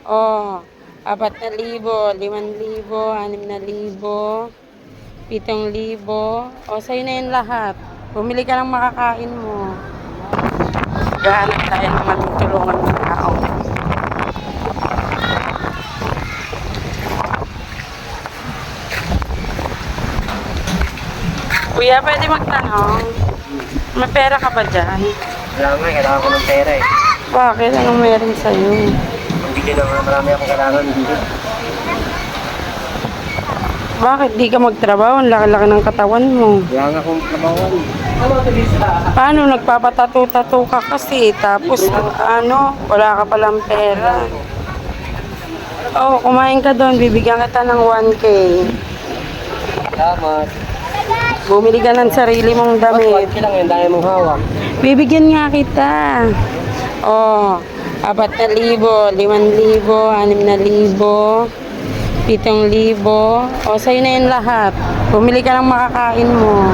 Oh, 4,000, 5,000, 6,000, 7,000. O, sa'yo na yun lahat. Bumili ka ng makakain mo. Gahanap tayo ng matutulungan ng tao. Kuya, pwede magtanong? May pera ka ba dyan? Wala nga, kailangan ko ng pera eh. Bakit? Anong meron sa'yo? Hindi na nga, marami akong kailangan. Hindi. Bakit di ka magtrabaho? Ang laki-laki ng katawan mo. Wala nga akong trabawan. Paano? Nagpapatato-tato ka kasi. Tapos, wala ka palang pera. Oh, kumain ka doon. Bibigyan kita ng 1K. Salamat. Bumili ka ng sarili mong damit. Lang yun, dahil mong hawak. Bibigyan nga kita. Oh, 4,000, 5,000, 6,000, 7,000. O, sa'yo na yun lahat. Bumili ka ng makakain mo.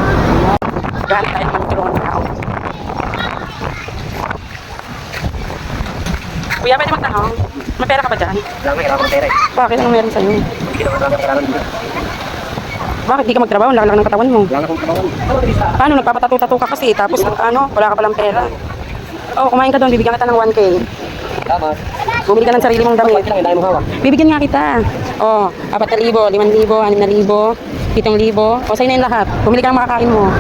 Gahan tayo magtulungan ng tao. Kuya, pwede magtanong? May pera ka ba dyan? Wala nga, kailangan ko ng pera eh. Bakit? Anong meron sa'yo? Hindi na nga, marami akong kailangan. Hindi. Bakit di ka magtrabaho? Ang laki-laki ng katawan mo. Wala nga akong trabawan. Paano? Nagpapatato-tato ka kasi. Tapos, wala ka palang pera. Oh, kumain ka doon. Bibigyan kita ng 1K. Salamat. Bumili ka ng sarili mong damit. Lang yun, dahil mong hawak. Bibigyan nga kita. Oh, 4,000, 5,000, 6,000, 7,000. O, sa'yo na yun lahat. Bumili ka ng makakain mo.